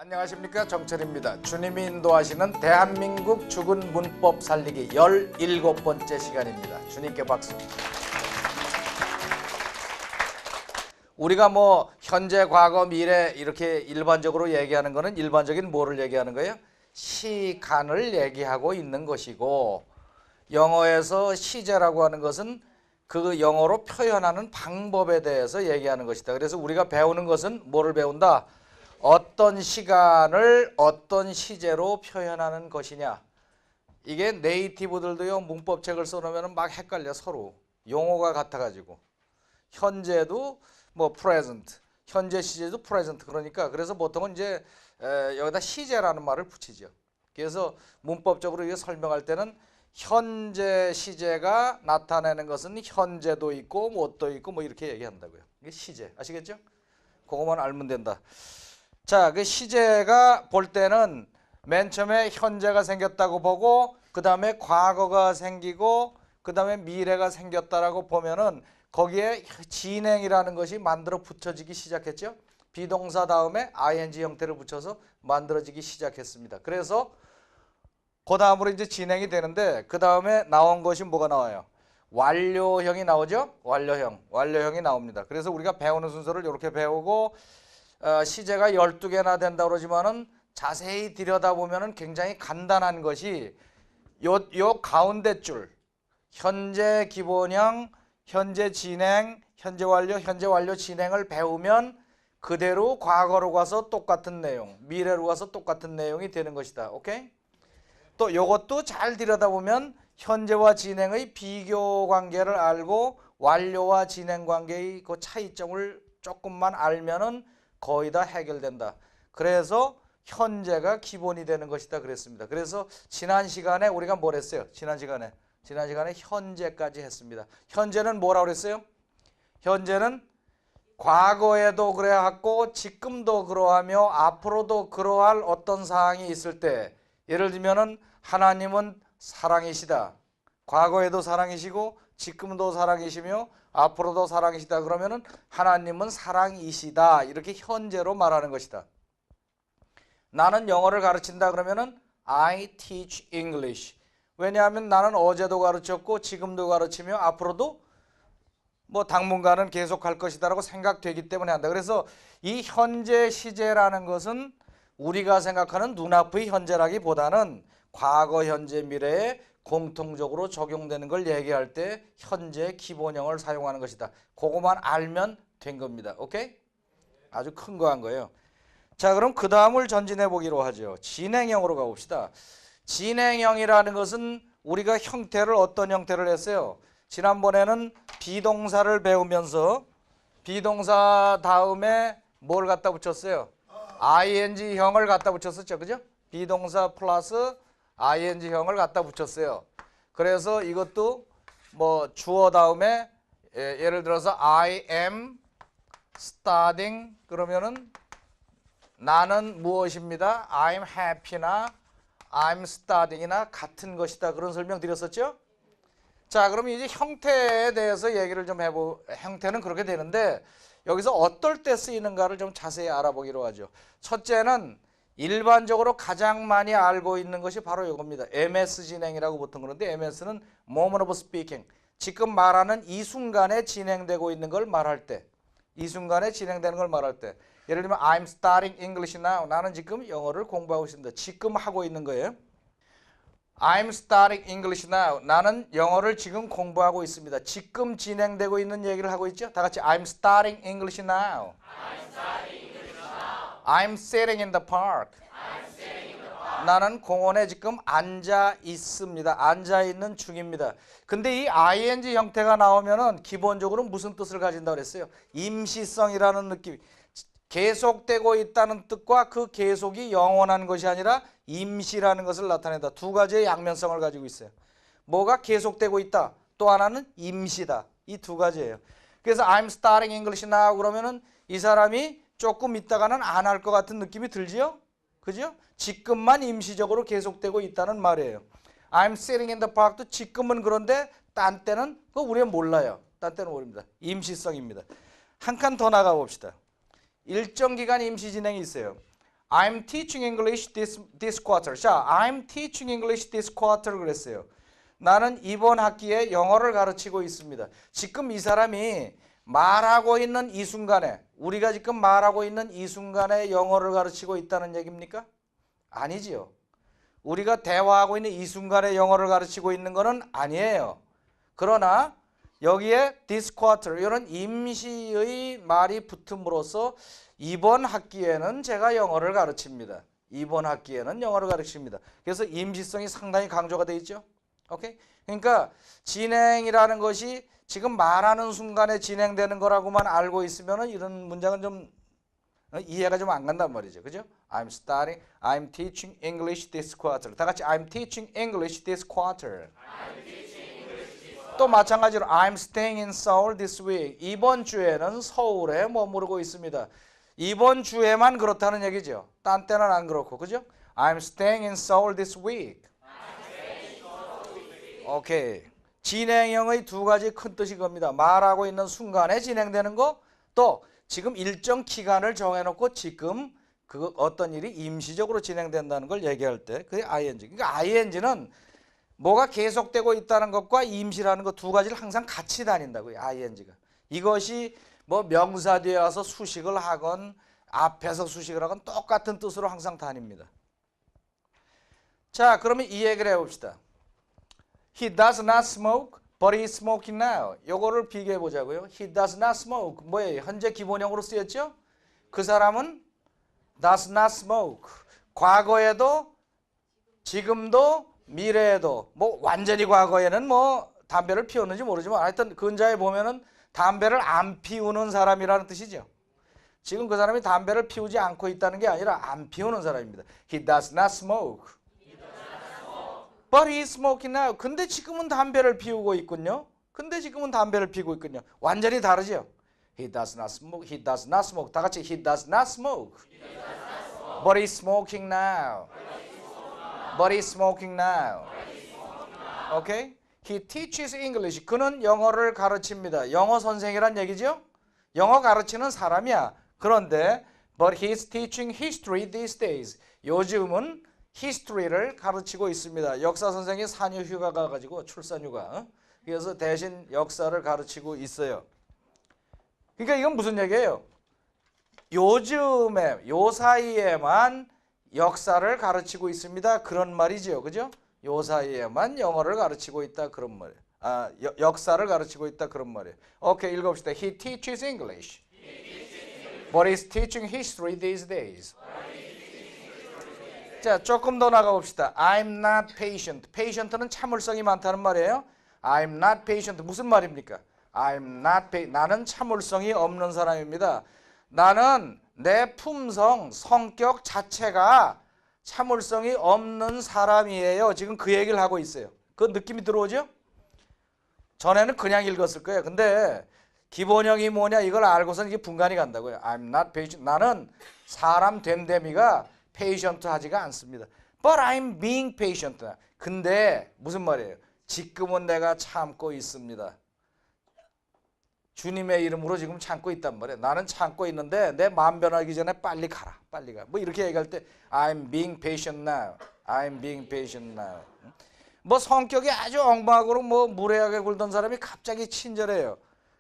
안녕하십니까, 정철입니다. 주님이 인도하시는 대한민국 죽은 문법 살리기 17번째 시간입니다. 주님께 박수. 우리가 뭐 현재, 과거, 미래 이렇게 일반적으로 얘기하는 거는 일반적인 뭐를 얘기하는 거예요? 시간을 얘기하고 있는 것이고, 영어에서 시제라고 하는 것은 그 영어로 표현하는 방법에 대해서 얘기하는 것이다. 그래서 우리가 배우는 것은 뭐를 배운다? 어떤 시간을 어떤 시제로 표현하는 것이냐. 이게 네이티브들도요, 문법책을 써놓으면 막 헷갈려. 서로 용어가 같아가지고. 현재도 뭐 present, 현재 시제도 present. 그러니까 그래서 보통은 이제 여기다 시제라는 말을 붙이죠. 그래서 문법적으로 이거 설명할 때는 현재 시제가 나타내는 것은 현재도 있고 뭐도 있고 뭐 이렇게 얘기한다고요. 이게 시제, 아시겠죠? 그거만 알면 된다. 자, 그 시제가 볼 때는 맨 처음에 현재가 생겼다고 보고, 그 다음에 과거가 생기고, 그 다음에 미래가 생겼다라고 보면은 거기에 진행이라는 것이 만들어 붙여지기 시작했죠. 비동사 다음에 ing 형태를 붙여서 만들어지기 시작했습니다. 그래서 그 다음으로 이제 진행이 되는데, 그 다음에 나온 것이 뭐가 나와요? 완료형이 나오죠. 완료형이 나옵니다. 그래서 우리가 배우는 순서를 이렇게 배우고, 시제가 12개나 된다고 그러지만은 자세히 들여다보면은 굉장히 간단한 것이 요 가운데 줄, 현재 기본형, 현재 진행, 현재 완료 진행을 배우면 그대로 과거로 가서 똑같은 내용, 미래로 가서 똑같은 내용이 되는 것이다. 오케이? 또 요것도 잘 들여다보면 현재와 진행의 비교 관계를 알고 완료와 진행 관계의 그 차이점을 조금만 알면은 거의 다 해결된다. 그래서 현재가 기본이 되는 것이다 그랬습니다. 그래서 지난 시간에 우리가 뭘 했어요? 지난 시간에 현재까지 했습니다. 현재는 뭐라고 그랬어요? 현재는 과거에도 그래왔고 지금도 그러하며 앞으로도 그러할 어떤 사항이 있을 때, 예를 들면은 하나님은 사랑이시다. 과거에도 사랑이시고 지금도 사랑이시며 앞으로도 사랑이시다. 그러면은 하나님은 사랑이시다. 이렇게 현재로 말하는 것이다. 나는 영어를 가르친다 그러면은 I teach English. 왜냐하면 나는 어제도 가르쳤고 지금도 가르치며 앞으로도 뭐 당분간은 계속할 것이다라고 생각되기 때문에 한다. 그래서 이 현재 시제라는 것은 우리가 생각하는 눈앞의 현재라기보다는 과거, 현재, 미래에 공통적으로 적용되는 걸 얘기할 때 현재 기본형을 사용하는 것이다. 그거만 알면 된 겁니다. 오케이? 아주 큰 거 한 거예요. 자, 그럼 그 다음을 전진해 보기로 하죠. 진행형으로 가봅시다. 진행형이라는 것은 우리가 형태를 어떤 형태를 했어요? 지난번에는 비동사를 배우면서 비동사 다음에 뭘 갖다 붙였어요? ing형을 갖다 붙였었죠. 그죠? 비동사 플러스 ing형을 갖다 붙였어요. 그래서 이것도 뭐 주어 다음에 예를 들어서 I am studying 그러면은 나는 무엇입니다. I'm happy나 I'm studying이나 같은 것이다. 그런 설명 드렸었죠. 자, 그럼 이제 형태에 대해서 얘기를 좀 형태는 그렇게 되는데 여기서 어떨 때 쓰이는가를 좀 자세히 알아보기로 하죠. 첫째는 일반적으로 가장 많이 알고 있는 것이 바로 이겁니다. MS 진행이라고 보통 그러는데 MS는 moment of speaking. 지금 말하는 이 순간에 진행되고 있는 걸 말할 때, 이 순간에 진행되는 걸 말할 때, 예를 들면 I'm studying English now. 나는 지금 영어를 공부하고 있습니다. 지금 하고 있는 거예요. I'm studying English now. 나는 영어를 지금 공부하고 있습니다. 지금 진행되고 있는 얘기를 하고 있죠. 다 같이 I'm studying English now. I'm studying English now. I'm sitting in the park. I'm sitting in the park. 나는 공원에 지금 앉아 있습니다. 앉아 있는 중입니다. 근데 이 ing 형태가 나오면은 기본적으로 무슨 뜻을 가진다고 그랬어요? 임시성이라는 느낌. 계속되고 있다는 뜻과 그 계속이 영원한 것이 아니라 임시라는 것을 나타낸다. 두 가지의 양면성을 가지고 있어요. 뭐가 계속되고 있다. 또 하나는 임시다. 이 두 가지예요. 그래서 I'm studying English now 그러면은 이 사람이 조금 있다가는 안 할 것 같은 느낌이 들지요? 그죠? 지금만 임시적으로 계속되고 있다는 말이에요. I'm sitting in the park도 지금은 그런데 딴 때는 그거 우리가 몰라요. 딴 때는 모릅니다. 임시성입니다. 한 칸 더 나가 봅시다. 일정 기간 임시 진행이 있어요. I'm teaching English this quarter. 자, I'm teaching English this quarter 그랬어요. 나는 이번 학기에 영어를 가르치고 있습니다. 지금 이 사람이 말하고 있는 이 순간에, 우리가 지금 말하고 있는 이 순간에 영어를 가르치고 있다는 얘기입니까? 아니지요. 우리가 대화하고 있는 이 순간에 영어를 가르치고 있는 것은 아니에요. 그러나 여기에 this quarter 이런 임시의 말이 붙음으로써 이번 학기에는 제가 영어를 가르칩니다. 이번 학기에는 영어를 가르칩니다. 그래서 임시성이 상당히 강조가 되어 있죠. 오케이? 그러니까 진행이라는 것이 지금 말하는 순간에 진행되는 거라고만 알고 있으면 이런 문장은 좀 이해가 좀 안 간단 말이죠. 그죠? I'm teaching English this quarter. 다 같이 I'm teaching English this quarter. 또 마찬가지로 I'm staying in Seoul this week. 이번 주에는 서울에 머무르고 있습니다. 이번 주에만 그렇다는 얘기죠. 딴 때는 안 그렇고. 그죠? I'm staying in Seoul this week. 오케이. 진행형의 두 가지 큰 뜻이 겁니다. 말하고 있는 순간에 진행되는 거, 또 지금 일정 기간을 정해놓고 지금 그 어떤 일이 임시적으로 진행된다는 걸 얘기할 때 그게 ing. 그러니까 ing는 뭐가 계속되고 있다는 것과 임시라는 것 두 가지를 항상 같이 다닌다고요. ing가. 이것이 뭐 명사 뒤에 와서 수식을 하건 앞에서 수식을 하건 똑같은 뜻으로 항상 다닙니다. 자, 그러면 이 얘기를 해봅시다. He does not smoke, but he's smoking now. 요거를 비교해 보자고요. He does not smoke. 뭐예요? 현재 기본형으로 쓰였죠? 그 사람은 does not smoke. 과거에도, 지금도, 미래에도, 뭐 완전히 과거에는 뭐 담배를 피웠는지 모르지만 하여튼 근자에 보면은 담배를 안 피우는 사람이라는 뜻이죠. 지금 그 사람이 담배를 피우지 않고 있다는 게 아니라 안 피우는 사람입니다. He does not smoke. But he's smoking now. 근데 지금은 담배를 피우고 있군요. 근데 지금은 담배를 피우고 있군요. 완전히 다르죠. He does not smoke. He does not smoke. 다 같이 he does not smoke. But he's smoking now. But he's smoking now. Okay? He teaches English. 그는 영어를 가르칩니다. 영어 선생이란 얘기죠? 영어 가르치는 사람이야. 그런데 but he's teaching history these days. 요즘은 history를 가르치고 있습니다. 역사 선생이 산유 휴가가 가지고 출산 휴가. 그래서 대신 역사를 가르치고 있어요. 그러니까 이건 무슨 얘기예요? 요즘에 요 사이에만 역사를 가르치고 있습니다. 그런 말이죠. 그죠? 요 사이에만 영어를 가르치고 있다 그런 말이에요. 역사를 가르치고 있다 그런 말이에요. 오케이, 읽어봅시다. He teaches English. But he's teaching history these days. 자, 조금 더 나가봅시다. I'm not patient. patient는 참을성이 많다는 말이에요. I'm not patient. 무슨 말입니까? 나는 참을성이 없는 사람입니다. 나는 내 품성, 성격 자체가 참을성이 없는 사람이에요. 지금 그 얘기를 하고 있어요. 그 느낌이 들어오죠? 전에는 그냥 읽었을 거예요. 근데 기본형이 뭐냐 이걸 알고서는 이게 분간이 간다고요. I'm not patient. 나는 사람 됨됨이가 patient 하지가 않습니다. But I'm being patient. 근데 무슨 말이에요? 지금은 내가 참고 있습니다. 주님의 이름으로 지금 참고 있단 말이에요. 나는 참고 있는데 내 마음 변하기 전에 빨리 가라. 빨리 가. 뭐 이렇게 얘기할 때 I'm being patient now. I'm being patient now. 뭐 성격이 아주 엉망으로 뭐 무례하게 굴던 사람이 갑자기 친절해요.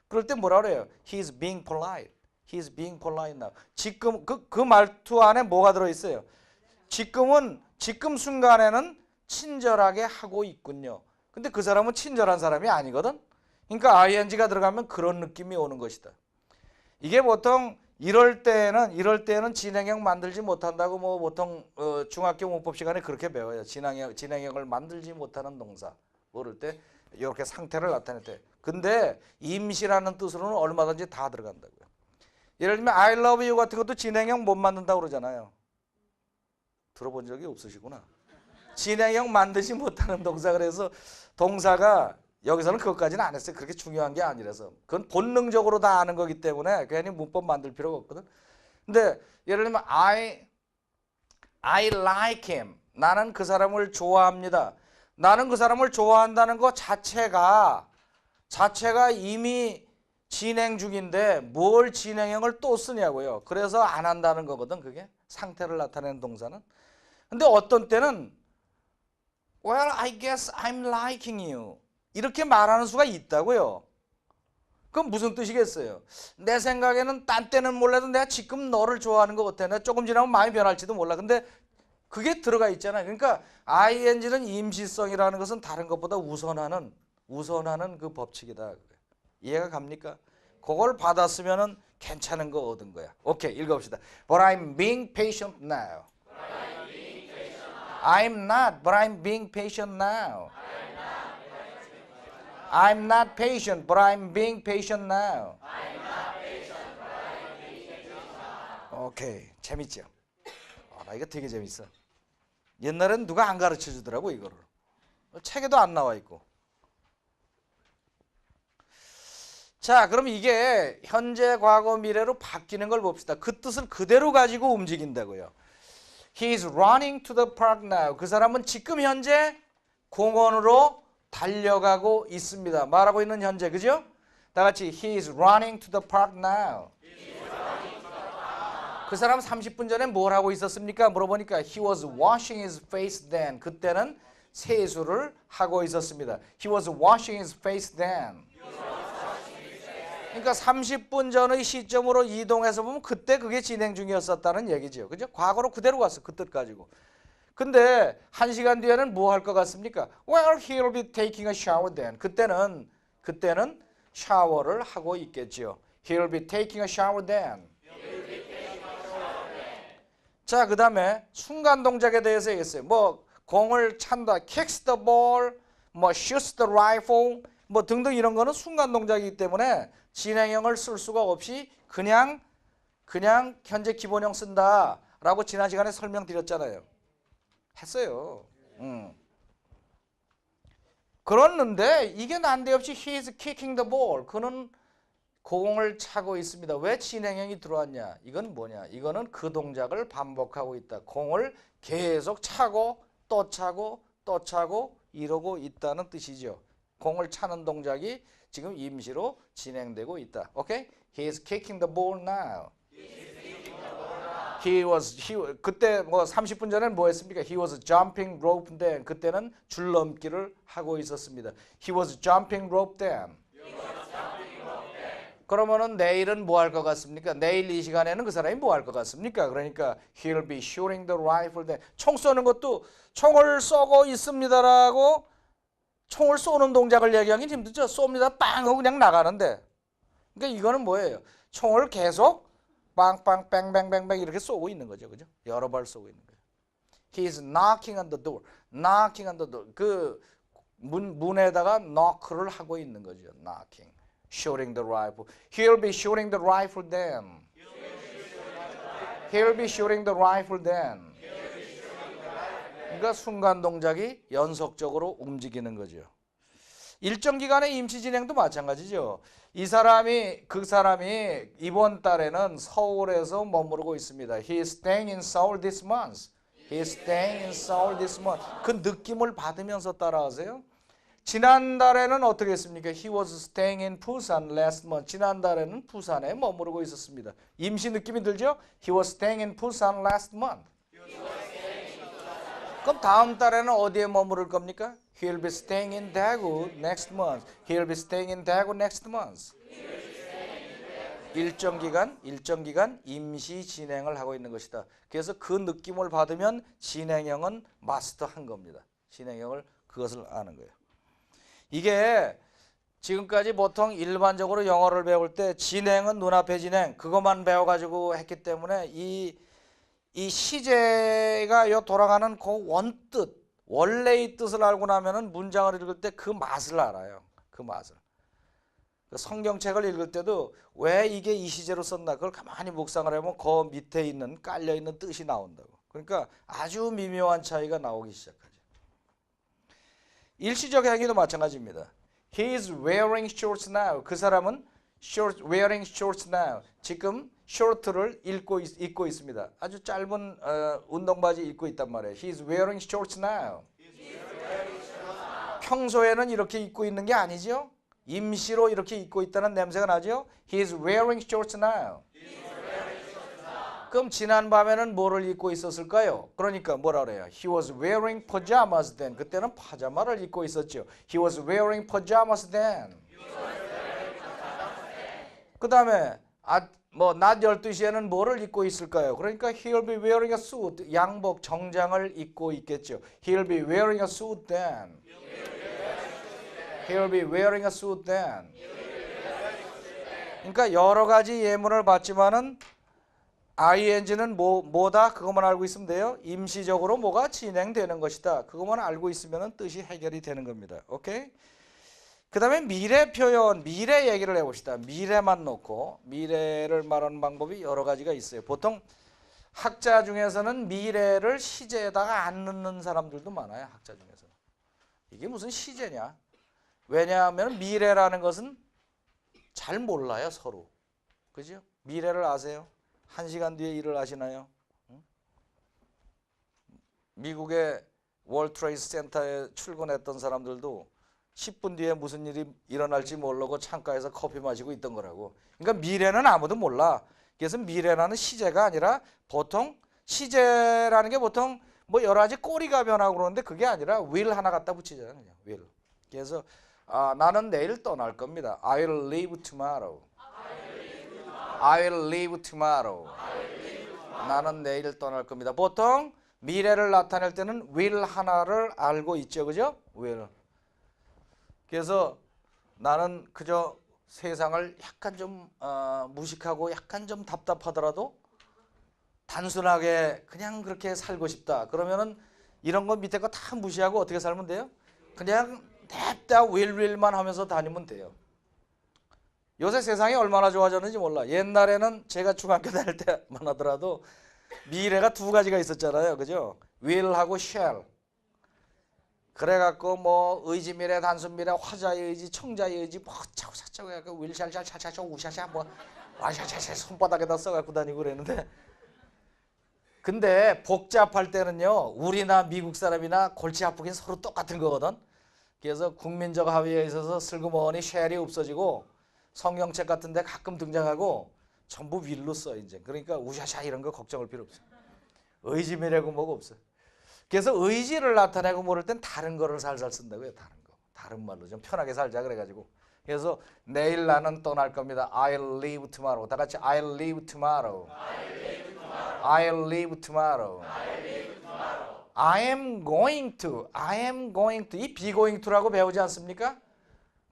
그럴 때 뭐라 그래요? He's being polite. He's being polite now. 지금 그 말투 안에 뭐가 들어 있어요? 지금 순간에는 친절하게 하고 있군요. 근데 그 사람은 친절한 사람이 아니거든. 그러니까 ing가 들어가면 그런 느낌이 오는 것이다. 이게 보통 이럴 때는 진행형 만들지 못한다고 뭐 보통 중학교 문법 시간에 그렇게 배워요. 진행형을 만들지 못하는 동사. 모를 때 이렇게 상태를 나타낼 때. 근데 임시라는 뜻으로는 얼마든지 다 들어간다고요. 예를 들면 I love you 같은 것도 진행형 못 만든다고 그러잖아요. 들어본 적이 없으시구나. 진행형 만들지 못하는 동사. 그래서 동사가 여기서는 그것까지는 안 했어요. 그렇게 중요한 게 아니라서. 그건 본능적으로 다 아는 거기 때문에 괜히 문법 만들 필요가 없거든. 근데 예를 들면 I like him. 나는 그 사람을 좋아합니다. 나는 그 사람을 좋아한다는 것 자체가 이미 진행 중인데 뭘 진행형을 또 쓰냐고요. 그래서 안 한다는 거거든. 그게 상태를 나타내는 동사는. 근데 어떤 때는 Well, I guess I'm liking you. 이렇게 말하는 수가 있다고요. 그건 무슨 뜻이겠어요? 내 생각에는 딴 때는 몰라도 내가 지금 너를 좋아하는 것 같아. 내가 조금 지나면 마음이 변할지도 몰라. 근데 그게 들어가 있잖아요. 그러니까 ing는 임시성이라는 것은 다른 것보다 우선하는 그 법칙이다. 이해가 갑니까? 그걸 받았으면은 괜찮은 거 얻은 거야. 오케이, 읽어봅시다. But I'm being patient now. I'm not, but I'm being patient now. I'm not patient, but I'm being patient now. 오케이, 재밌죠? 나 이거 되게 재밌어. 옛날엔 누가 안 가르쳐 주더라고 이거를. 책에도 안 나와 있고. 자, 그럼 이게 현재, 과거, 미래로 바뀌는 걸 봅시다. 그 뜻을 그대로 가지고 움직인다고요. He is running to the park now. 그 사람은 지금 현재 공원으로 달려가고 있습니다. 말하고 있는 현재, 그죠? 다 같이 He is running to the park now. 그 사람 30분 전에 뭘 하고 있었습니까? 물어보니까 He was washing his face then. 그때는 세수를 하고 있었습니다. He was washing his face then. 그러니까 30분 전의 시점으로 이동해서 보면 그때 그게 진행 중이었었다는 얘기죠. 그죠? 과거로 그대로 갔어. 그 뜻 가지고. 근데 1시간 뒤에는 뭐 할 것 같습니까? Well, he'll be taking a shower then. 그때는 샤워를 하고 있겠죠. He'll be taking a shower then. 자, 그 다음에 순간 동작에 대해서 얘기했어요. 뭐 공을 찬다, kicks the ball, 뭐 shoots the rifle, 뭐 등등 이런 거는 순간 동작이기 때문에 진행형을 쓸 수가 없이 그냥 현재 기본형 쓴다라고 지난 시간에 설명드렸잖아요. 했어요. 그랬는데 이게 난데없이 he is kicking the ball. 그는 공을 차고 있습니다. 왜 진행형이 들어왔냐? 이건 뭐냐? 이거는 그 동작을 반복하고 있다. 공을 계속 차고 또 차고 또 차고 이러고 있다는 뜻이죠. 공을 차는 동작이 지금 임시로 진행되고 있다. 오케이? He is kicking the ball now. 그때 뭐 30분 전에는 뭐 했습니까? He was jumping rope then. 그때는 줄넘기를 하고 있었습니다. He was jumping rope then. 그러면은 내일은 뭐 할 것 같습니까? 내일 이 시간에는 그 사람이 뭐 할 것 같습니까? 그러니까 he'll be shooting the rifle then. 총 쏘는 것도 총을 쏘고 있습니다라고 총을 쏘는 동작을 얘기하기 힘들죠. 쏩니다. 빵 하고 그냥 나가는데. 그러니까 이거는 뭐예요? 총을 계속 빵빵 뺑뺑뺑뺑 이렇게 쏘고 있는 거죠. 그죠? 여러 발 쏘고 있는 거예요. He is knocking on the door. knocking on the door. 그 문에다가 knock를 하고 있는 거죠. knocking. shooting the rifle. He'll be shooting the rifle then. He'll be shooting the rifle then. 그러니까 순간 동작이 연속적으로 움직이는 거죠. 일정 기간의 임시 진행도 마찬가지죠. 그 사람이 이번 달에는 서울에서 머무르고 있습니다. He is staying in Seoul this month. He is staying in Seoul this month. 그 느낌을 받으면서 따라하세요. 지난달에는 어떻게 했습니까? He was staying in Busan last month. 지난달에는 부산에 머무르고 있었습니다. 임시 느낌이 들죠? He was staying in Busan last month. 그럼 다음 달에는 어디에 머무를 겁니까? He'll be staying in Daegu next month. He'll be staying in Daegu next month. 일정 기간 임시 진행을 하고 있는 것이다. 그래서 그 느낌을 받으면 진행형은 마스터한 겁니다. 진행형을 그것을 아는 거예요. 이게 지금까지 보통 일반적으로 영어를 배울 때 진행은 눈앞의 진행 그것만 배워가지고 했기 때문에 이 시제가 돌아가는 그 원뜻 원래의 뜻을 알고 나면은 문장을 읽을 때 그 맛을 알아요. 그 맛을. 성경책을 읽을 때도 왜 이게 이 시제로 썼나 그걸 가만히 묵상을 해보면 그 밑에 있는 깔려 있는 뜻이 나온다고. 그러니까 아주 미묘한 차이가 나오기 시작하죠. 일시적 행위도 마찬가지입니다. He is wearing shorts now. 그 사람은 wearing shorts now. 지금 셔츠를 입고 있습니다. 아주 짧은 운동바지 입고 있단 말이에요. He is wearing shorts now. 평소에는 이렇게 입고 있는 게 아니죠. 임시로 이렇게 입고 있다는 냄새가 나죠. He is wearing shorts now. 그럼 지난 밤에는 뭐를 입고 있었을까요? 그러니까 뭐라 그래요? He was wearing pajamas then. 그때는 파자마를 입고 있었죠. He was wearing pajamas then. 그 다음에 낮 12시에는 뭐를 입고 있을까요? 그러니까 he'll be wearing a suit. 양복, 정장을 입고 있겠죠. He'll be wearing a suit then. He'll be wearing a suit then. 그러니까 여러 가지 예문을 봤지만은 ing는 뭐다? 그것만 알고 있으면 돼요. 임시적으로 뭐가 진행되는 것이다. 그것만 알고 있으면 뜻이 해결이 되는 겁니다. 오케이? 그 다음에 미래 표현, 미래 얘기를 해봅시다. 미래만 놓고 미래를 말하는 방법이 여러 가지가 있어요. 보통 학자 중에서는 미래를 시제에다가 안 넣는 사람들도 많아요. 학자 중에서는. 이게 무슨 시제냐? 왜냐하면 미래라는 것은 잘 몰라요. 서로. 그죠? 미래를 아세요? 1시간 뒤에 일을 아시나요? 응? 미국의 월트레이드 센터에 출근했던 사람들도 10분 뒤에 무슨 일이 일어날지 모르고 창가에서 커피 마시고 있던 거라고. 그러니까 미래는 아무도 몰라. 그래서 미래라는 시제가 아니라 보통 시제라는 게 보통 뭐 여러 가지 꼬리가 변하고 그러는데 그게 아니라 will 하나 갖다 붙이잖아요. 그냥 will. 그래서 나는 내일 떠날 겁니다. I'll leave tomorrow. I'll leave tomorrow. 나는 내일 떠날 겁니다. 보통 미래를 나타낼 때는 will 하나를 알고 있죠. 그죠? will. 그래서 나는 그저 세상을 약간 좀 무식하고 약간 좀 답답하더라도 단순하게 그냥 그렇게 살고 싶다. 그러면은 이런 거 밑에 거 다 무시하고 어떻게 살면 돼요? 그냥 냅다 will만 하면서 다니면 돼요. 요새 세상이 얼마나 좋아졌는지 몰라. 옛날에는 제가 중학교 다닐 때만 하더라도 미래가 두 가지가 있었잖아요. 그죠? will하고 shall. 그래갖고 뭐 의지 미래, 단순 미래, 화자의 의지, 청자의 의지 뭐 어쩌고 저쩌고 해갖고 will샬샬샬샬 우샤샤 뭐 와샤샤샤 손바닥에다 써갖고 다니고 그랬는데 근데 복잡할 때는요. 우리나 미국 사람이나 골치 아프긴 서로 똑같은 거거든. 그래서 국민적 합의에 있어서 슬그머니 쉘이 없어지고 성경책 같은 데 가끔 등장하고 전부 will로 써 이제. 그러니까 우샤샤 이런 거 걱정할 필요 없어. 의지 미래고 뭐가 없어. 그래서 의지를 나타내고 모를 땐 다른 거를 살살 쓴다고요. 다른 거. 다른 말로 좀 편하게 살자 그래가지고. 그래서 내일 나는 떠날 겁니다. I'll leave tomorrow. 다 같이 I'll leave tomorrow. I'll leave tomorrow. I am going to. I am going to. 이 be going to라고 배우지 않습니까?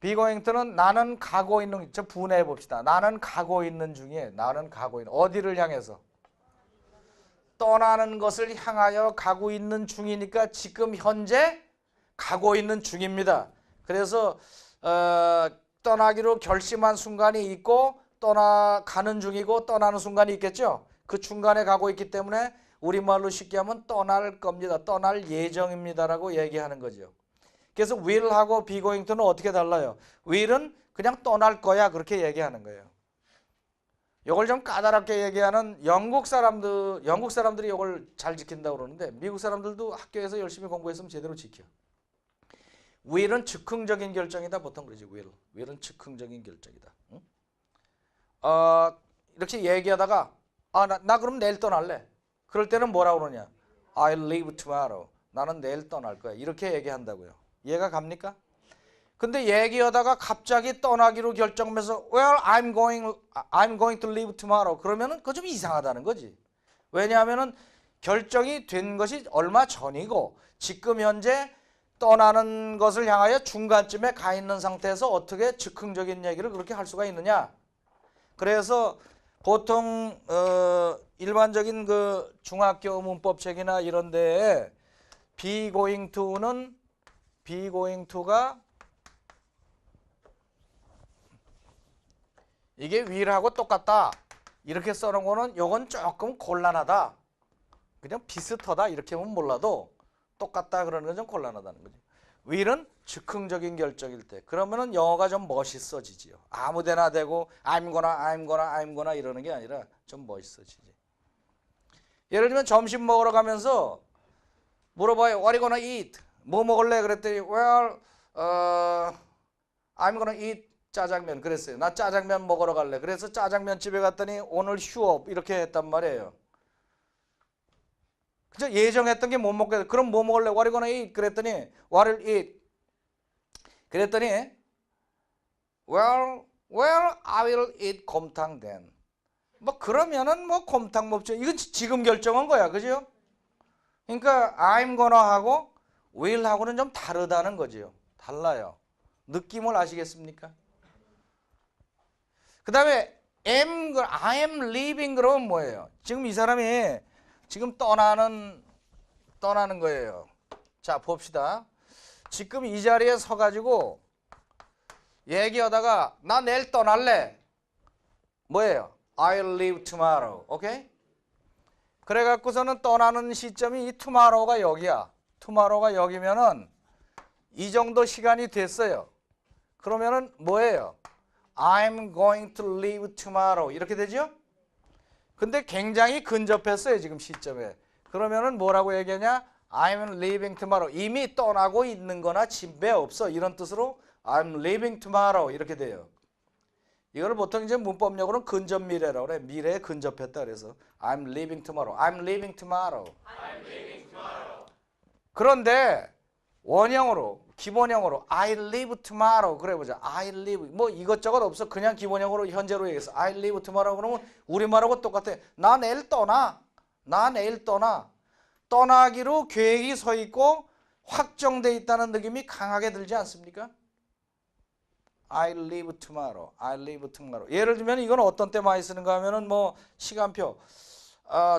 be going to는 나는 가고 있는. 저 분해해 봅시다. 나는 가고 있는 중에. 나는 가고 있는. 어디를 향해서? 떠나는 것을 향하여 가고 있는 중이니까 지금 현재 가고 있는 중입니다. 그래서 떠나기로 결심한 순간이 있고 떠나가는 중이고 떠나는 순간이 있겠죠. 그 중간에 가고 있기 때문에 우리말로 쉽게 하면 떠날 겁니다. 떠날 예정입니다라고 얘기하는 거죠. 그래서 will하고 be going to는 어떻게 달라요? will은 그냥 떠날 거야 그렇게 얘기하는 거예요. 이걸 좀 까다롭게 얘기하는 영국 사람들이 이걸 잘 지킨다고 그러는데 미국 사람들도 학교에서 열심히 공부했으면 제대로 지켜. will은 즉흥적인 결정이다 보통 그러지. will은 즉흥적인 결정이다. 응? 이렇게 얘기하다가 나 그럼 내일 떠날래. 그럴 때는 뭐라고 그러냐? I'll leave tomorrow. 나는 내일 떠날 거야. 이렇게 얘기한다고요. 이해가 갑니까? 근데 얘기하다가 갑자기 떠나기로 결정하면서 Well, I'm going to leave tomorrow. 그러면은 그거 좀 이상하다는 거지. 왜냐하면은 결정이 된 것이 얼마 전이고 지금 현재 떠나는 것을 향하여 중간쯤에 가 있는 상태에서 어떻게 즉흥적인 얘기를 그렇게 할 수가 있느냐. 그래서 보통 일반적인 그 중학교 문법책이나 이런 데에 be going to가 이게 will하고 똑같다. 이렇게 써놓은 거는 요건 조금 곤란하다. 그냥 비슷하다 이렇게 하면 몰라도 똑같다 그러는 건 좀 곤란하다는 거죠. will은 즉흥적인 결정일 때. 그러면은 영어가 좀 멋있어지지요. 아무데나 대고 I'm gonna 이러는 게 아니라 좀 멋있어지지. 예를 들면 점심 먹으러 가면서 물어봐요. What are you gonna eat? 뭐 먹을래? 그랬더니 Well, I'm gonna eat 짜장면. 그랬어요. 나 짜장면 먹으러 갈래. 그래서 짜장면 집에 갔더니 오늘 휴업 이렇게 했단 말이에요. 그죠? 예정했던 게 못 먹게. 그럼 뭐 먹을래? What are you gonna eat? 그랬더니 What will eat? 그랬더니 Well, I will eat 곰탕 then. 뭐 그러면은 뭐 곰탕 먹죠. 이건 지금 결정한 거야, 그죠? 그러니까 I'm gonna 하고 will 하고는 좀 다르다는 거지요. 달라요. 느낌을 아시겠습니까? 그 다음에 I am leaving 그러면 뭐예요? 지금 이 사람이 지금 떠나는 거예요. 자, 봅시다. 지금 이 자리에 서가지고 얘기하다가 나 내일 떠날래. 뭐예요? I'll leave tomorrow. 오케이? 그래갖고서는 떠나는 시점이 이 tomorrow가 여기야. tomorrow가 여기면은 이 정도 시간이 됐어요. 그러면은 뭐예요? I'm going to leave tomorrow. 이렇게 되죠? 근데 굉장히 근접했어요, 지금 시점에. 그러면은 뭐라고 얘기하냐? I'm leaving tomorrow. 이미 떠나고 있는 거나 집에 없어. 이런 뜻으로 I'm leaving tomorrow. 이렇게 돼요. 이걸 보통 이제 문법용어로는 근접 미래라고 그래. 미래에 근접했다 그래서 I'm leaving tomorrow. I'm leaving tomorrow. I'm leaving tomorrow. 그런데 원형으로 기본형으로 I leave tomorrow 그래 보자. I leave 뭐 이것저것 없어. 그냥 기본형으로 현재로 얘기해서 I leave tomorrow 그러면 우리말하고 똑같아. 나 내일 떠나. 나 내일 떠나. 떠나기로 계획이 서 있고 확정돼 있다는 느낌이 강하게 들지 않습니까? I leave tomorrow. I leave tomorrow. 예를 들면 이건 어떤 때 많이 쓰는가 하면은 뭐 시간표.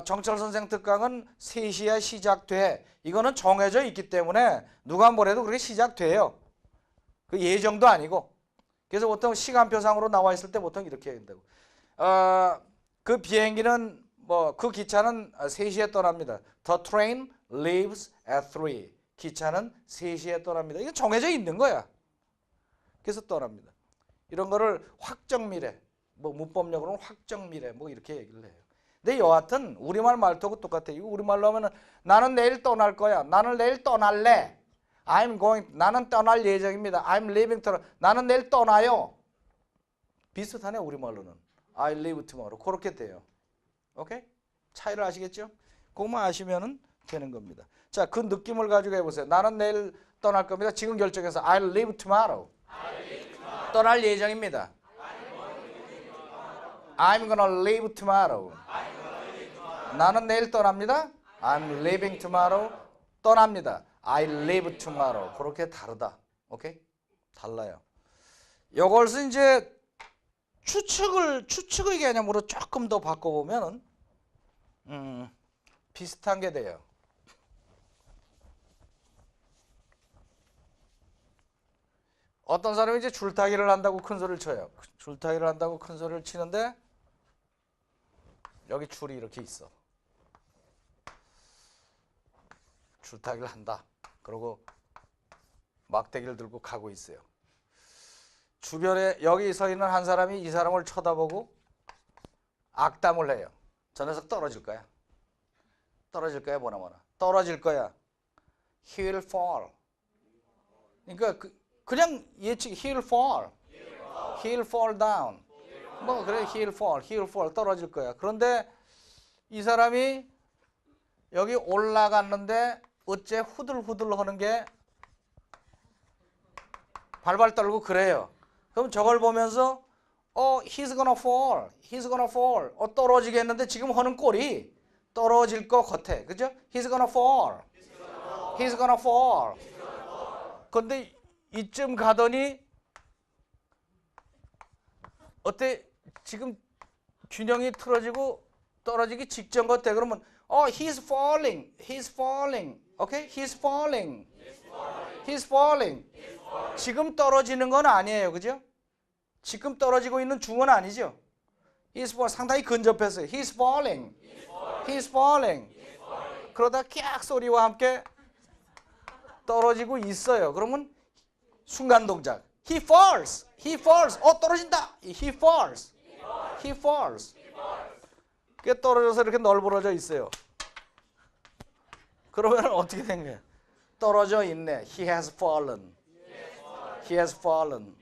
정철 선생 특강은 3시에 시작돼. 이거는 정해져 있기 때문에 누가 뭐래도 그렇게 시작돼요. 그 예정도 아니고. 그래서 보통 시간표상으로 나와 있을 때 보통 이렇게 해야 된다고. 그 비행기는 뭐 그 기차는 3시에 떠납니다. The train leaves at 3. 기차는 3시에 떠납니다. 이거 정해져 있는 거야. 그래서 떠납니다. 이런 거를 확정 미래, 뭐 문법용어로는 확정 미래 뭐 이렇게 얘기를 해요. 근데 여하튼 우리말 말투하고 똑같아요. 이거 우리말로 하면은 나는 내일 떠날 거야. 나는 내일 떠날래. I'm going. 나는 떠날 예정입니다. I'm leaving tomorrow. 나는 내일 떠나요. 비슷하네 우리말로는. I leave tomorrow. 그렇게 돼요. 오케이? 차이를 아시겠죠? 그것만 아시면은 되는 겁니다. 자, 그 느낌을 가지고 해보세요. 나는 내일 떠날 겁니다. 지금 결정해서 I'll leave tomorrow. 떠날 예정입니다. I'm gonna leave tomorrow. 나는 내일 떠납니다. I'm leaving tomorrow. 떠납니다. I leave tomorrow. 그렇게 다르다. 오케이? 달라요. 이것을 이제 추측의 개념으로 조금 더 바꿔보면은 비슷한 게 돼요. 어떤 사람이 이제 줄타기를 한다고 큰 소리를 쳐요. 줄타기를 한다고 큰 소리를 치는데 여기 줄이 이렇게 있어. 줄타기를 한다. 그리고 막대기를 들고 가고 있어요. 주변에 여기 서 있는 한 사람이 이 사람을 쳐다보고 악담을 해요. 저 녀석 떨어질 거야. 떨어질 거야 뭐나. 떨어질 거야. He will fall. 그러니까 그냥 예측 he will fall. He will fall down. 뭐 그래 he will fall. He will fall. 떨어질 거야. 그런데 이 사람이 여기 올라갔는데 어째 후들후들 하는 게 발발 떨고 그래요. 그럼 저걸 보면서 he's gonna fall. He's gonna fall. 떨어지겠는데 지금 하는 꼴이 떨어질 것 같아. 그죠? He's gonna fall. He's gonna fall. 근데 이쯤 가더니 어때? 지금 균형이 틀어지고 떨어지기 직전 같아. 그러면 he's falling. He's falling. 오케이? He's falling. He's falling. 지금 떨어지는 건 아니에요. 그죠? 지금 떨어지고 있는 중은 아니죠. He's falling. 상당히 근접했어요. He's falling. He's falling. 그러다 깍 소리와 함께 떨어지고 있어요. 그러면 순간 동작. He falls. He falls. 떨어진다. He falls. He falls. 그게 떨어져서 이렇게 널브러져 있어요. 그러면 어떻게 된 거예요? 떨어져 있네. He has fallen. He has fallen.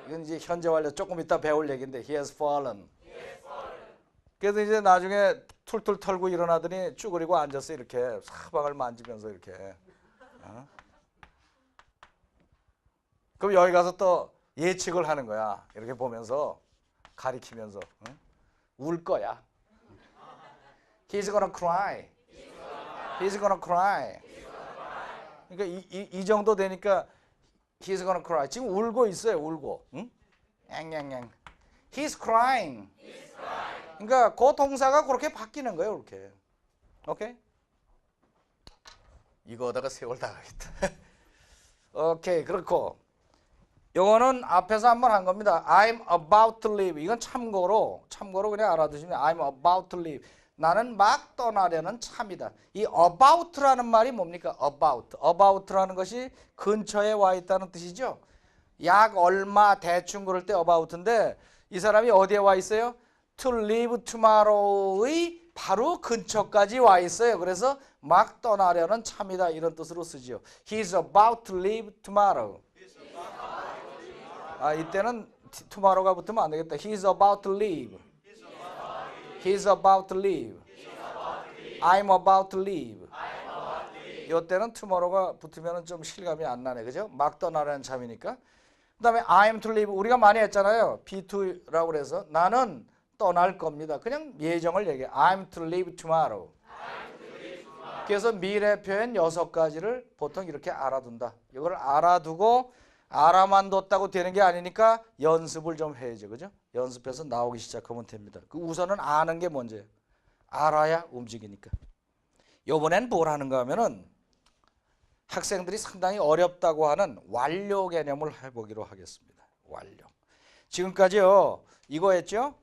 이건 이제 현재 완료 조금 이따 배울 얘기인데 He has fallen. 그래서 이제 나중에 툴툴 털고 일어나더니 쭈그리고 앉았어 이렇게 사방을 만지면서 이렇게. 어? 그럼 여기 가서 또 예측을 하는 거야. 이렇게 보면서 가리키면서 울 거야. He's gonna cry. He's gonna cry. 그러니까 이 정도 되니까 He's gonna cry. 지금 울고 있어요. 울고. 응? 앵앵앵. He's crying. 그러니까 그 동사가 그렇게 바뀌는 거예요. 이렇게. 오케이? 이거다가 세월 다 가겠다. 오케이. 그렇고 요거는 앞에서 한번 한 겁니다. I'm about to leave. 이건 참고로 그냥 알아두시면 I'm about to leave. 나는 막 떠나려는 참이다. 이 about라는 말이 뭡니까? about라는 것이 근처에 와 있다는 뜻이죠. 약 얼마 대충 그럴 때 about인데 이 사람이 어디에 와 있어요? to leave tomorrow의 바로 근처까지 와 있어요. 그래서 막 떠나려는 참이다 이런 뜻으로 쓰지요. He's about to leave tomorrow. 이때는 tomorrow가 붙으면 안 되겠다. He's about to leave. He's about to leave. I'm about to leave. 이때는 tomorrow가 붙으면 좀 실감이 안 나네. 그죠? 막 떠나려는 참이니까. 그 다음에 I'm to leave. 우리가 많이 했잖아요. be to라고 그래서 나는 떠날 겁니다. 그냥 예정을 얘기해. I'm to leave tomorrow. 그래서 미래 표현 6가지를 보통 이렇게 알아둔다. 이걸 알아두고 알아만 뒀다고 되는 게 아니니까 연습을 좀 해야죠. 그죠? 연습해서 나오기 시작하면 됩니다. 그 우선은 아는 게 먼저예요. 알아야 움직이니까. 요번엔 뭘 하는가 하면은 학생들이 상당히 어렵다고 하는 완료 개념을 해보기로 하겠습니다. 완료. 지금까지요. 이거 했죠?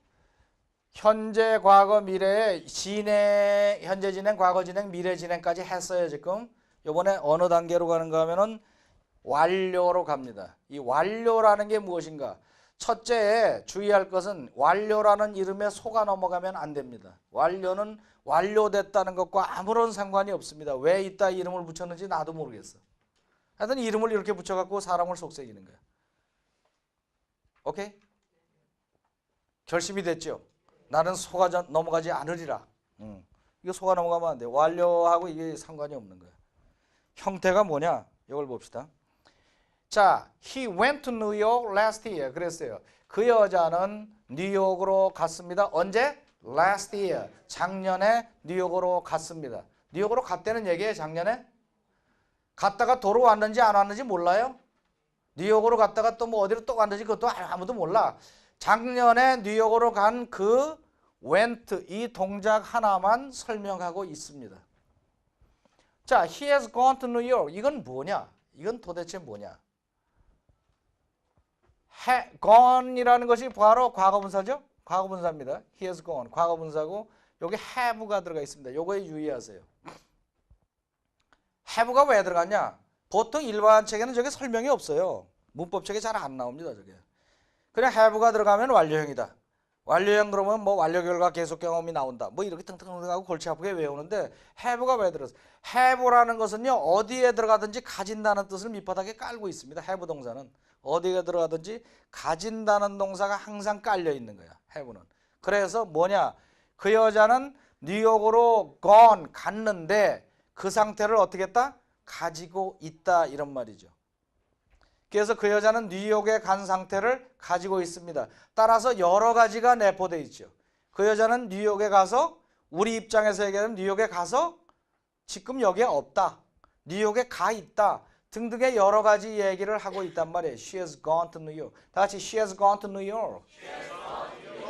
현재, 과거, 미래에 진행, 현재 진행, 과거 진행, 미래 진행까지 했어요. 지금. 요번에 어느 단계로 가는가 하면은 완료로 갑니다. 이 완료라는 게 무엇인가? 첫째 주의할 것은 완료라는 이름에 속아 넘어가면 안 됩니다. 완료는 완료됐다는 것과 아무런 상관이 없습니다. 왜 이따 이름을 붙였는지 나도 모르겠어. 하여튼 이름을 이렇게 붙여갖고 사람을 속삭이는 거야. 오케이? 결심이 됐죠? 나는 속아 넘어가지 않으리라. 이거 속아 넘어가면 안 돼. 완료하고 이게 상관이 없는 거야. 형태가 뭐냐? 이걸 봅시다. 자, he went to New York last year. 그랬어요. 그 여자는 뉴욕으로 갔습니다. 언제? last year. 작년에 뉴욕으로 갔습니다. 뉴욕으로 갔다는 얘기예요. 작년에. 갔다가 돌아왔는지 안 왔는지 몰라요? 뉴욕으로 갔다가 또 뭐 어디로 또 갔는지 그것도 아무도 몰라. 작년에 뉴욕으로 간 그 went 이 동작 하나만 설명하고 있습니다. 자, he has gone to New York. 이건 뭐냐? 이건 도대체 뭐냐? gone이라는 것이 바로 과거분사죠? 과거분사입니다. He has gone. 과거분사고 여기 have가 들어가 있습니다. 요거에 유의하세요. have가 왜 들어갔냐? 보통 일반 책에는 저게 설명이 없어요. 문법책에 잘 안 나옵니다. 저게. 그냥 have가 들어가면 완료형이다. 완료형 그러면 뭐 완료 결과 계속 경험이 나온다. 뭐 이렇게 텅텅하고 골치 아프게 외우는데 have가 왜 들어갔어? have라는 것은요. 어디에 들어가든지 가진다는 뜻을 밑바닥에 깔고 있습니다. have 동사는. 어디에 들어가든지 가진다는 동사가 항상 깔려 있는 거야. have는. 그래서 뭐냐? 그 여자는 뉴욕으로 gone 갔는데 그 상태를 어떻게 했다? 가지고 있다 이런 말이죠. 그래서 그 여자는 뉴욕에 간 상태를 가지고 있습니다. 따라서 여러 가지가 내포되어 있죠. 그 여자는 뉴욕에 가서 우리 입장에서 얘기하면 뉴욕에 가서 지금 여기에 없다. 뉴욕에 가 있다. 등등의 여러 가지 얘기를 하고 있단 말이에요. She has gone to New York. 다 같이 She has gone to New York.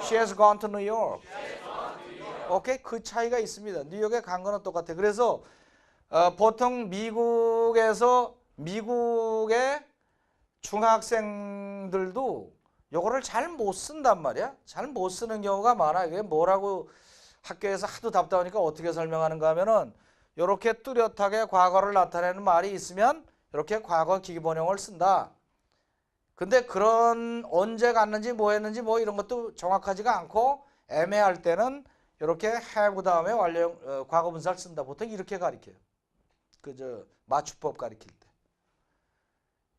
She has gone to New York. 오케이? 그 차이가 있습니다. 뉴욕에 간 거는 똑같아. 그래서 보통 미국의 중학생들도 요거를 잘 못 쓴단 말이야. 잘 못 쓰는 경우가 많아. 이게 뭐라고 학교에서 하도 답답하니까 어떻게 설명하는가 하면은 이렇게 뚜렷하게 과거를 나타내는 말이 있으면 이렇게 과거 기본형을 쓴다. 근데 그런 언제 갔는지 뭐 했는지 뭐 이런 것도 정확하지가 않고 애매할 때는 이렇게 have 다음에 완료형 과거 분사를 쓴다. 보통 이렇게 가리켜요. 맞춤법 가리킬 때.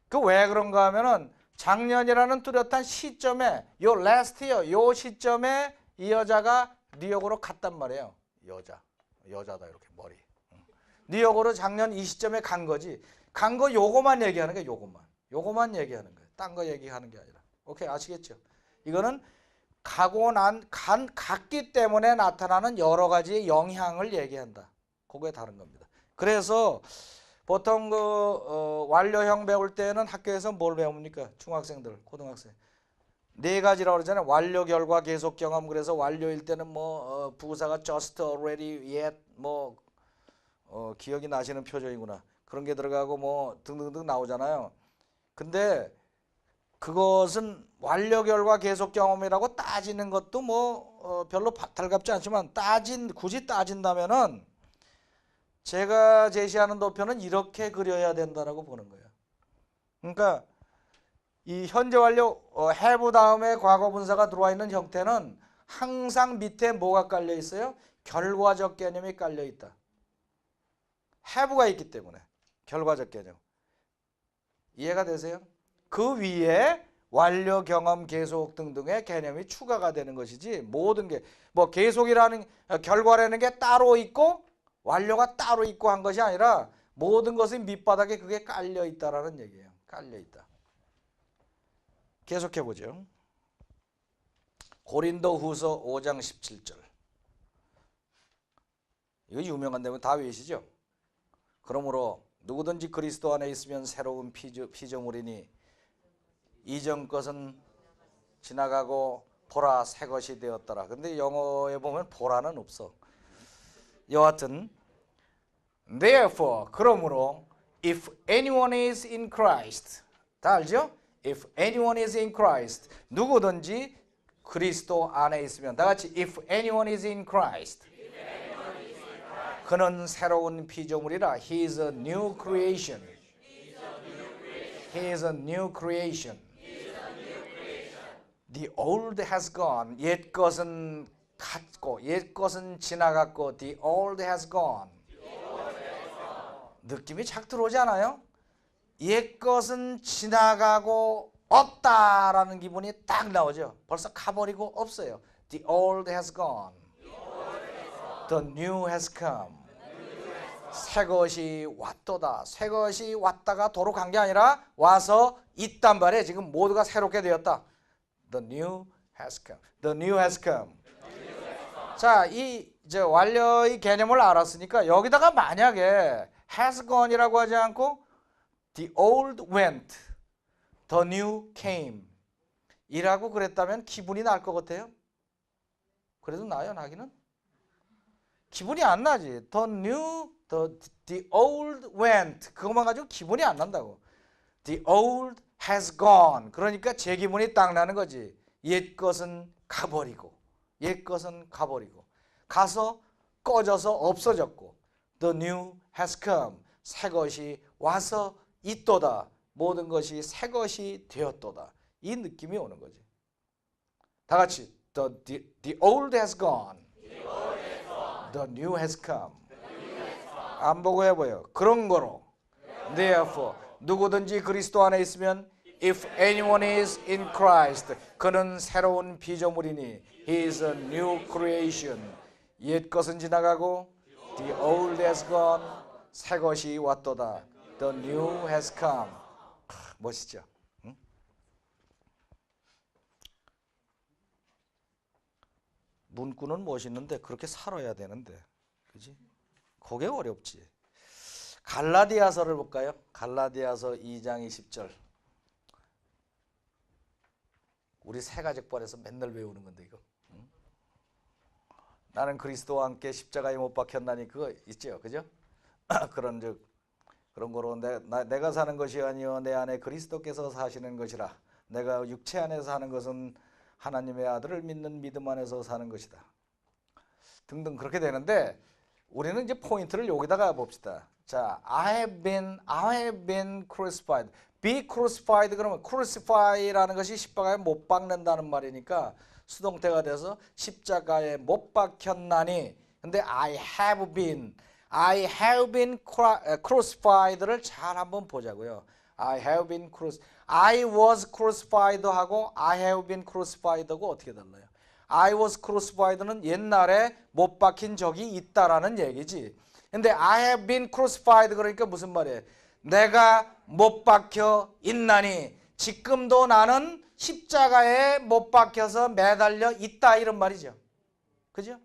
그 왜 그런가 하면은 작년이라는 뚜렷한 시점에 요 last year 요 시점에 이 여자가 뉴욕으로 갔단 말이에요. 여자다 이렇게 머리. 뉴욕으로 작년 이 시점에 간 거지. 간 거 요거만 얘기하는 거야. 요거만 얘기하는 거야. 딴 거 얘기하는 게 아니라. 오케이, 아시겠죠? 이거는 갔기 때문에 나타나는 여러 가지 영향을 얘기한다. 그거에 다른 겁니다. 그래서 보통 완료형 배울 때는 학교에서 뭘 배웁니까? 중학생들, 고등학생. 네 가지라고 그러잖아요. 완료, 결과, 계속, 경험. 그래서 완료일 때는 부사가 just, already, yet, 기억이 나시는 표정이구나. 그런 게 들어가고 등등등 나오잖아요. 근데 그것은 완료, 결과, 계속, 경험이라고 따지는 것도 별로 달갑지 않지만 굳이 따진다면은 제가 제시하는 도표는 이렇게 그려야 된다라고 보는 거예요. 그러니까 이 현재 완료 have 다음에 과거 분사가 들어와 있는 형태는 항상 밑에 뭐가 깔려 있어요? 결과적 개념이 깔려 있다. have가 있기 때문에 결과적 개념. 이해가 되세요? 그 위에 완료, 경험, 계속 등등의 개념이 추가가 되는 것이지 모든 게 계속이라는 결과라는 게 따로 있고 완료가 따로 있고 한 것이 아니라 모든 것이 밑바닥에 그게 깔려 있다라는 얘기예요. 깔려 있다. 계속해 보죠. 고린도후서 5장 17절. 이거 유명한 내용 다 외우시죠? 그러므로 누구든지 그리스도 안에 있으면 새로운 피조물이니 이전 것은 지나가고 보라 새 것이 되었더라. 근데 영어에 보면 보라는 없어. 여하튼 therefore 그러므로 if anyone is in Christ 다 알죠? if anyone is in Christ 누구든지 그리스도 안에 있으면 다 같이 if anyone is in Christ 그는 새로운 피조물이라. He is a new creation. He is a new creation. The old has gone. 옛 것은 갔고 옛 것은 지나갔고 the old has gone. 느낌이 착 들어오지 않아요? 옛 것은 지나가고 없다라는 기분이 딱 나오죠. 벌써 가버리고 없어요. The old has gone. The new has come. 새 것이 왔도다. 새 것이 왔다가 도로 간 게 아니라 와서 있단 말이에요. 지금 모두가 새롭게 되었다. The new has come. The new has come. 자, 이제 완료의 개념을 알았으니까 여기다가 만약에 has gone이라고 하지 않고 the old went, the new came 이라고 그랬다면 기분이 날 것 같아요? 그래도 나요, 나기는? 기분이 안 나지. The old went 그것만 가지고 기분이 안 난다고. The old has gone 그러니까 제 기분이 딱 나는 거지. 옛 것은 가버리고 옛 것은 가버리고 가서 꺼져서 없어졌고 The new has come 새 것이 와서 있도다. 모든 것이 새 것이 되었도다. 이 느낌이 오는 거지. 다 같이 The old has gone The new has come. 안 보고 해봐요. 그런 거로 Therefore 누구든지 그리스도 안에 있으면 If anyone is in Christ 그는 새로운 피조물이니 He is a new creation. 옛 것은 지나가고 The old has gone 새 것이 왔도다. The new has come. 멋있죠? 응? 문구는 멋있는데 그렇게 살아야 되는데 그지? 그게 어렵지. 갈라디아서를 볼까요? 갈라디아서 2장 20절. 우리 새가족반에서 맨날 외우는 건데 이거. 응? 나는 그리스도와 함께 십자가에 못 박혔나니 그거 있죠, 그죠? 그런 거로 내가 사는 것이 아니요 내 안에 그리스도께서 사시는 것이라. 내가 육체 안에서 사는 것은 하나님의 아들을 믿는 믿음 안에서 사는 것이다. 등등 그렇게 되는데 우리는 이제 포인트를 여기다가 봅시다. 자, I have been crucified. Be crucified 그러면 crucify라는 것이 십자가에 못 박는다는 말이니까 수동태가 돼서 십자가에 못 박혔나니. 근데 I have been crucified를 잘 한번 보자고요. I was crucified 하고 I have been crucified 하고 어떻게 달라요? I was crucified는 옛날에 못 박힌 적이 있다라는 얘기지. 근데 I have been crucified 그러니까 무슨 말이에요? 내가 못 박혀 있나니 지금도 나는 십자가에 못 박혀서 매달려 있다 이런 말이죠. 그죠?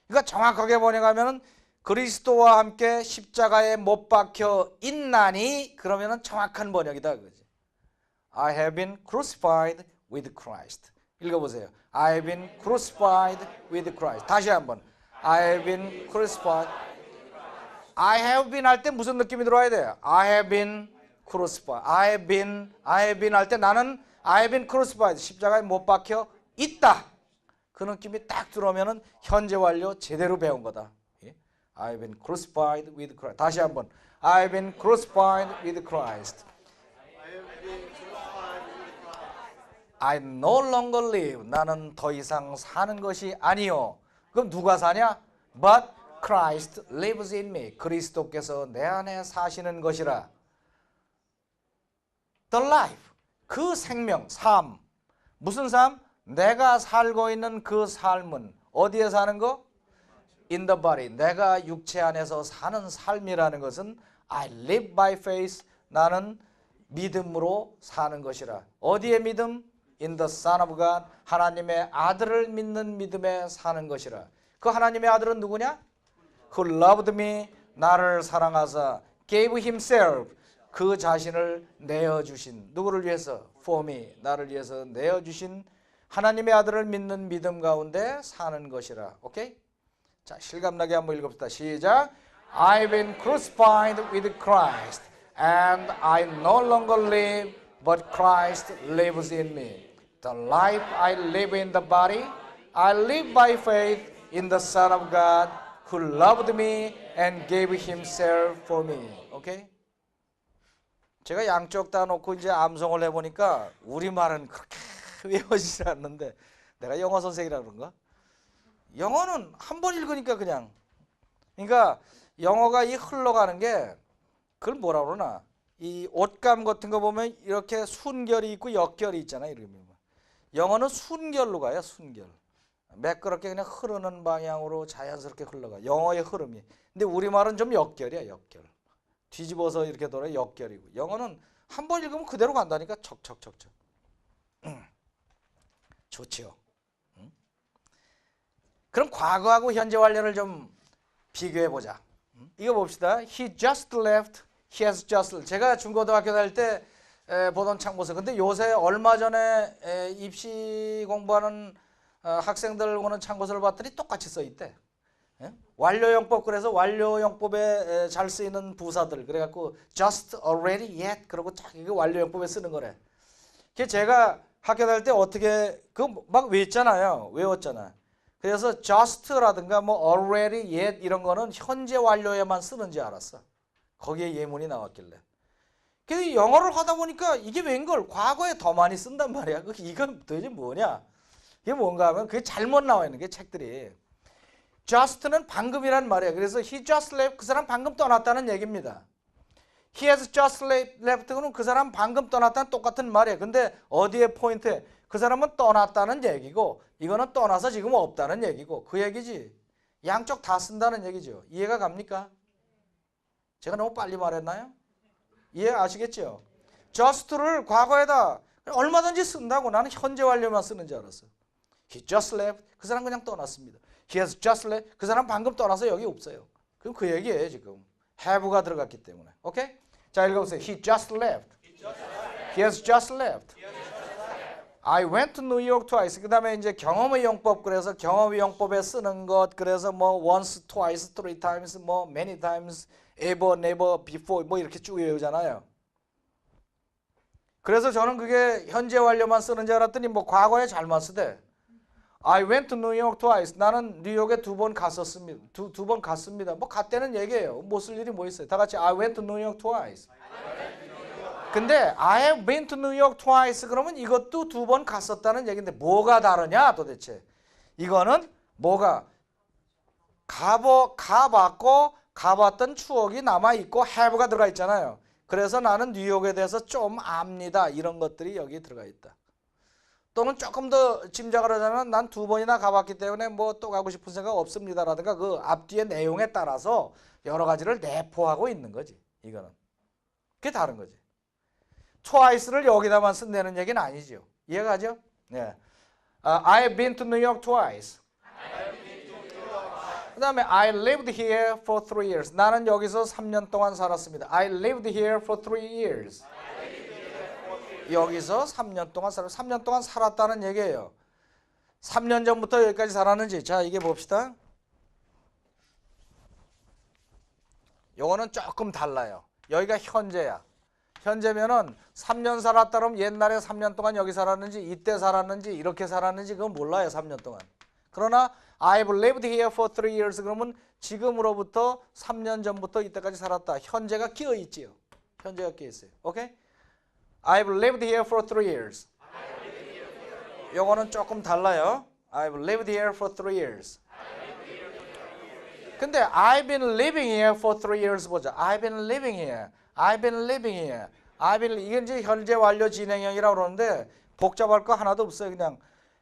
그러니까 정확하게 번역하면은 그리스도와 함께 십자가에 못 박혀 있나니 그러면은 정확한 번역이다 그거지. I have been crucified with Christ. 읽어보세요. I have been crucified with Christ. 다시 한번. I have been crucified. I have been 할 때 무슨 느낌이 들어와야 돼요? I have been crucified. I have been 할 때 나는 I have been crucified. 십자가에 못 박혀 있다. 그 느낌이 딱 들어오면은 현재 완료 제대로 배운 거다. I have been crucified with Christ. 다시 한번. I have been crucified with Christ. I no longer live. 나는 더 이상 사는 것이 아니요. 그럼 누가 사냐? But Christ lives in me. 그리스도께서 내 안에 사시는 것이라. The life. 그 생명, 삶. 무슨 삶? 내가 살고 있는 그 삶은 어디에 사는 거? In the body. 내가 육체 안에서 사는 삶이라는 것은 I live by faith. 나는 믿음으로 사는 것이라. 어디에 믿음? In the Son of God. 하나님의 아들을 믿는 믿음에 사는 것이라. 그 하나님의 아들은 누구냐? Who loved me. 나를 사랑하사 gave himself. 그 자신을 내어주신. 누구를 위해서? For me. 나를 위해서 내어주신 하나님의 아들을 믿는 믿음 가운데 사는 것이라. 오케이? 자, 실감나게 한번 읽어봅시다. 시작. I've been crucified with Christ, and I no longer live, but Christ lives in me. The life I live in the body, I live by faith in the Son of God, who loved me and gave himself for me. 오케이? 제가 양쪽 다 놓고 이제 암송을 해보니까 우리말은 그렇게 외워지지 않는데 내가 영어 선생이라 그런가? 영어는 한 번 읽으니까 그냥. 그러니까 영어가 이 흘러가는 게 그걸 뭐라 그러나? 이 옷감 같은 거 보면 이렇게 순결이 있고 역결이 있잖아요. 이렇게. 영어는 순결로 가요. 순결. 매끄럽게 그냥 흐르는 방향으로 자연스럽게 흘러가. 영어의 흐름이. 근데 우리말은 좀 역결이야. 역결. 뒤집어서 이렇게 돌아 역결이고. 영어는 한 번 읽으면 그대로 간다니까. 척척척척. 좋지요. 그럼 과거하고 현재 완료를 좀 비교해 보자. 이거 봅시다. He just left. He has just left. 제가 중고등학교 다닐 때 보던 참고서. 근데 요새 얼마 전에 입시 공부하는 학생들 오는 참고서를 봤더니 똑같이 써 있대. 완료용법. 그래서 완료용법에 잘 쓰이는 부사들. 그래갖고 just, already, yet. 그러고 딱 이게 완료용법에 쓰는 거래. 그게 제가 학교 다닐 때 어떻게 그 막 외웠잖아요. 외웠잖아. 그래서 just라든가 뭐 already, yet 이런 거는 현재 완료에만 쓰는지 알았어. 거기에 예문이 나왔길래. 그래서 영어를 하다 보니까 이게 웬걸 과거에 더 많이 쓴단 말이야. 이건 도대체 뭐냐? 이게 뭔가 하면 그게 잘못 나와 있는 게 책들이. just는 방금이란 말이야. 그래서 he just left. 그 사람 방금 떠났다는 얘기입니다. He has just left. 그럼 그 사람 방금 떠났다는 똑같은 말이에요. 근데 어디에 포인트에? 그 사람은 떠났다는 얘기고 이거는 떠나서 지금 없다는 얘기고 그 얘기지. 양쪽 다 쓴다는 얘기죠. 이해가 갑니까? 제가 너무 빨리 말했나요? 이해 아시겠죠? just를 과거에다 얼마든지 쓴다고. 나는 현재 완료만 쓰는 줄 알았어. He just left. 그 사람 그냥 떠났습니다. He has just left. 그 사람 방금 떠나서 여기 없어요. 그럼 그 얘기예요 지금. have가 들어갔기 때문에. 오케이? 자 읽어보세요. He just left. He has just left. I went to New York twice. 그 다음에 이제 경험의 용법. 그래서 경험의 용법에 쓰는 것. 그래서 뭐 once, twice, three times, 뭐 many times, ever, never, before 뭐 이렇게 쭉 외우잖아요. 그래서 저는 그게 현재 완료만 쓰는 줄 알았더니 뭐 과거에 잘만 쓰대. I went to New York twice. 나는 뉴욕에 2번 갔었습니다. 두 번 갔습니다. 뭐 갔다는 얘기예요. 못 쓸 일이 뭐 있어요. 다 같이 I went to New York twice. 근데 I have been to New York twice 그러면 이것도 2번 갔었다는 얘기인데 뭐가 다르냐 도대체. 이거는 뭐가 가봤고 가봤던 추억이 남아있고 have가 들어가 있잖아요. 그래서 나는 뉴욕에 대해서 좀 압니다. 이런 것들이 여기 들어가 있다. 또는 조금 더 짐작을 하자면 난 2번이나 가봤기 때문에 뭐 또 가고 싶은 생각 없습니다라든가 그 앞뒤의 내용에 따라서 여러 가지를 내포하고 있는 거지. 이거는. 그게 다른 거지. twice를 여기다만 쓴다는 얘기는 아니죠. 이해가죠? 네. I've been to New York twice. 그 다음에 I lived here for 3 years. 나는 여기서 3년 동안 살았습니다. I lived here for 3 years. 여기서 3년 동안 3년 동안 살았다는 얘기예요. 3년 전부터 여기까지 살았는지. 자, 이게 봅시다. 요거는 조금 달라요. 여기가 현재야. 현재면은 3년 살았다 그러면 옛날에 3년 동안 여기 살았는지 이때 살았는지 이렇게 살았는지 그건 몰라요. 3년 동안. 그러나 I've lived here for 3 years 그러면 지금으로부터 3년 전부터 이때까지 살았다. 현재가 끼어 있지요. 현재가 끼어 있어요. 오케이? I've lived here for 3 years. 요거는 조금 달라요. I've lived here for 3 years. 근데 I've been living here for 3 years 보자. I've been living here. I've been living here. 이게 이제 현재 완료 진행형이라고 그러는데 복잡할 거 하나도 없어요. 그냥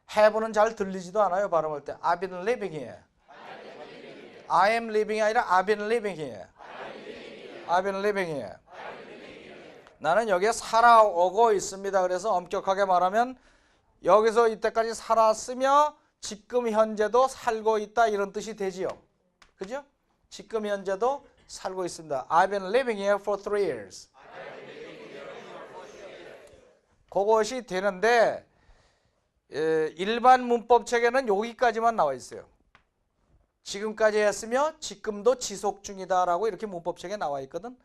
have는 잘 들리지도 않아요. 발음할 때. I've been living here. I am living이 아니라 I've been living here. I've been living here. 나는 여기에 살아오고 있습니다. 그래서 엄격하게 말하면 여기서 이때까지 살았으며 지금 현재도 살고 있다 이런 뜻이 되지요. 그죠? 지금 현재도 살고 있습니다. I've been living here for 3 years. 그것이 되는데 일반 문법 책에는 여기까지만 나와 있어요. 지금까지 했으며 지금도 지속 중이다라고 이렇게 문법 책에 나와 있거든.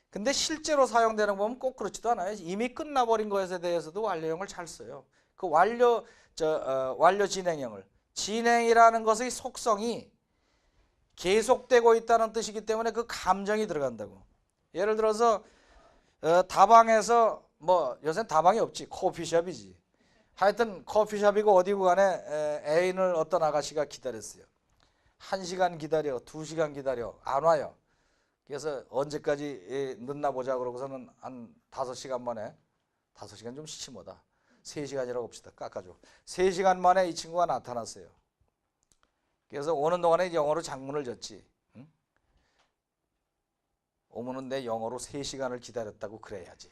근데 실제로 사용되는 거 보면 꼭 그렇지도 않아요. 이미 끝나버린 것에 대해서도 완료형을 잘 써요. 그 완료 진행형을. 진행이라는 것의 속성이 계속되고 있다는 뜻이기 때문에 그 감정이 들어간다고. 예를 들어서 다방에서 뭐 요새는 다방이 없지. 커피숍이지. 하여튼 커피숍이고 어디고 간에 애인을 어떤 아가씨가 기다렸어요. 1시간 기다려, 2시간 기다려, 안 와요. 그래서 언제까지 늦나 보자 그러고서는 한 5시간 만에, 5시간 좀 시치모다. 3시간이라고 봅시다. 깎아줘. 3시간 만에 이 친구가 나타났어요. 그래서 오는 동안에 영어로 장문을 줬지. 응? 오면은 내 영어로 3시간을 기다렸다고 그래야지.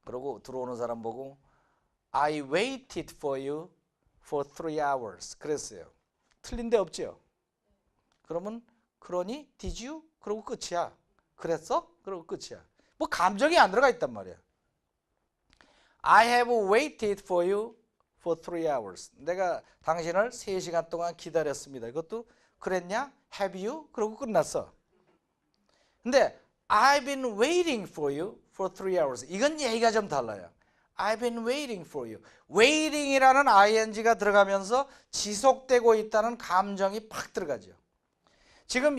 그러고 들어오는 사람 보고 I waited for you for 3 hours. 그랬어요. 틀린 데 없죠? 그러면 그러니 did you? 그러고 끝이야. 그랬어? 그러고 끝이야. 뭐 감정이 안 들어가 있단 말이야. I have waited for you for 3 hours. 내가 당신을 3시간 동안 기다렸습니다. 이것도 그랬냐? Have you? 그러고 끝났어. 근데 I've been waiting for you for 3 hours. 이건 얘기가 좀 달라요. I've been waiting for you. waiting이라는 ing가 들어가면서 지속되고 있다는 감정이 팍 들어가죠. 지금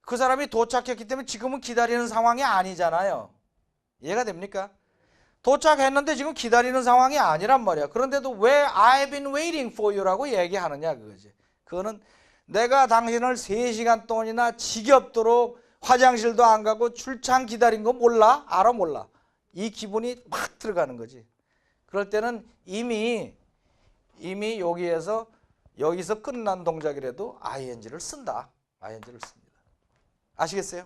그 사람이 도착했기 때문에 지금은 기다리는 상황이 아니잖아요. 이해가 됩니까? 도착했는데 지금 기다리는 상황이 아니란 말이야. 그런데도 왜 I've been waiting for you라고 얘기하느냐 그거지. 그거는 내가 당신을 3시간 동안이나 지겹도록 화장실도 안 가고 출장 기다린 거 몰라? 알아 몰라? 이 기분이 막 들어가는 거지. 그럴 때는 이미 여기서 끝난 동작이라도 ing를 쓴다. ing를 씁니다. 아시겠어요?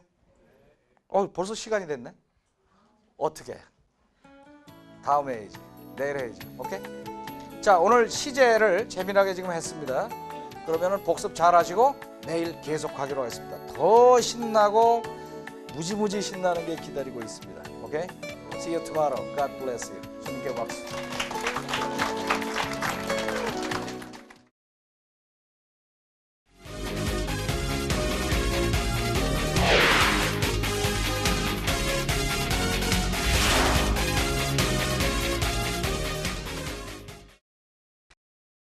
벌써 시간이 됐네. 어떻게? 다음에 해야지. 내일 해야지. 오케이? 자, 오늘 시제를 재미나게 지금 했습니다. 그러면은 복습 잘 하시고 내일 계속하기로 하겠습니다. 더 신나고 무지무지 신나는 게 기다리고 있습니다. 오케이? See you tomorrow. God bless you. 주님께 박수.